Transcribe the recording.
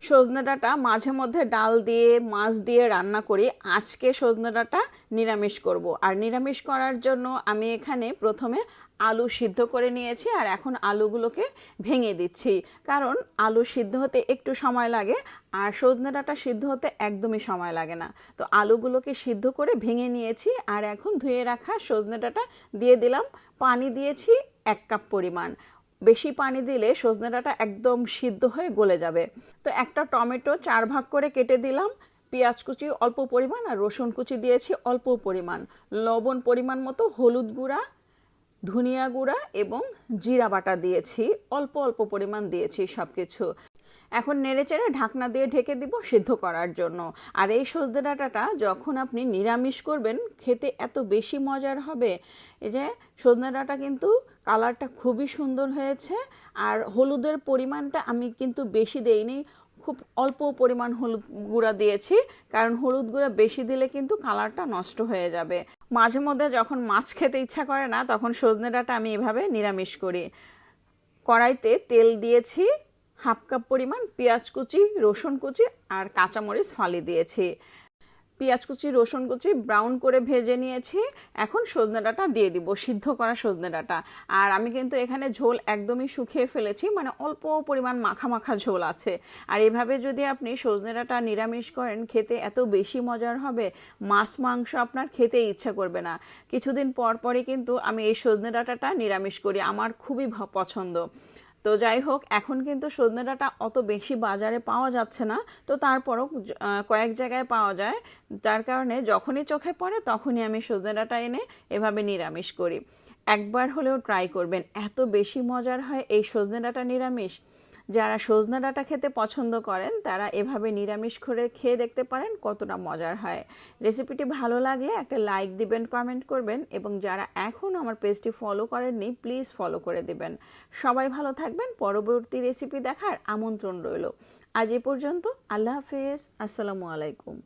সজনে ডাঁটা মাঝে মধ্যে ডাল দিয়ে মাছ দিয়ে রান্না করি। আজকে সজনে ডাঁটা নিরামিষ করব। আর নিরামিষ করার জন্য আমি এখানে প্রথমে আলু সিদ্ধ করে নিয়েছি আর এখন আলুগুলোকে ভেঙে দিচ্ছি, কারণ আলু সিদ্ধ হতে একটু সময় লাগে আর সজনে ডাঁটা সিদ্ধ হতে একদমই সময় লাগে না। তো আলুগুলোকে সিদ্ধ করে ভেঙে নিয়েছি আর এখন ধুয়ে রাখা সজনে ডাঁটা দিয়ে দিলাম। পানি দিয়েছি 1 কাপ পরিমাণ। বেশি পানি দিলে সজনে ডাঁটা একদম সিদ্ধ হয়ে গলে যাবে। তো একটা টমেটো 4 ভাগ করে কেটে দিলাম। পেঁয়াজ কুচি অল্প পরিমাণ আর রসুন কুচি দিয়েছি অল্প পরিমাণ। লবণ পরিমাণ মতো, হলুদ গুঁড়া, ধনিয়া গুঁড়া এবং জিরা বাটা দিয়েছি, অল্প অল্প পরিমাণ দিয়েছি সব কিছু। এখন নেড়েচেড়ে ঢাকনা দিয়ে ঢেকে দিব সিদ্ধ করার জন্য। আর এই সজনে ডাঁটাটা যখন আপনি নিরামিষ করবেন খেতে এত বেশি মজার হবে। এই যে সজনে ডাঁটা কিন্তু কালারটা খুবই সুন্দর হয়েছে। আর হলুদের পরিমাণটা আমি কিন্তু বেশি দেইনি, খুব অল্প পরিমাণ হলুদ গুঁড়া দিয়েছি, কারণ হলুদ গুঁড়া বেশি দিলে কিন্তু কালারটা নষ্ট হয়ে যাবে। মাঝে মধ্যে যখন মাছ খেতে ইচ্ছা করে না, তখন সজনে ডাঁটা আমি এভাবে নিরামিষ করি। কড়াইতে তেল দিয়েছি, 1/2 কাপ পরিমাণ পেঁয়াজ কুচি, রসুন কুচি আর কাঁচামরিচ ফালি দিয়েছি। পেঁয়াজ কুচি রসুন কুচি ব্রাউন করে ভেজে নিয়েছি। এখন সজনে ডাঁটা দিয়ে দিব, সিদ্ধ করা সজনে ডাঁটা। আর আমি কিন্তু এখানে ঝোল একদমই শুকিয়ে ফেলেছি, মানে অল্প পরিমাণ মাখা মাখা ঝোল আছে। আর এভাবে যদি আপনি সজনে ডাঁটা নিরামিষ করেন খেতে এত বেশি মজার হবে, মাছ মাংস আপনার খেতে ইচ্ছা করবে না। কিছুদিন পর পরই কিন্তু আমি এই সজনে ডাঁটাটা নিরামিষ করি, আমার খুবই পছন্দ। তো যাই হোক, এখন কিন্তু সজনে ডাঁটা অত বেশি বাজারে পাওয়া যাচ্ছে না, তো তারপরও কয়েক জায়গায় পাওয়া যায়। যার কারণে যখনই চোখে পড়ে তখনই আমি সজনে ডাঁটা এনে এভাবে নিরামিষ করি। একবার হলেও ট্রাই করবেন, এত বেশি মজার হয় এই সজনে ডাঁটা নিরামিষ। যারা সজনে ডাঁটা খেতে পছন্দ করেন তারা এভাবে নিরামিষ করে খেয়ে দেখতে পারেন কতটা মজার হয়। রেসিপিটি ভালো লাগলে একটা লাইক দিবেন, কমেন্ট করবেন এবং যারা এখনও আমার পেজটি ফলো করেননি প্লিজ ফলো করে দিবেন। সবাই ভালো থাকবেন, পরবর্তী রেসিপি দেখার আমন্ত্রণ রইল। আজ এ পর্যন্ত, আল্লাহ হাফেজ, আসসালামু আলাইকুম।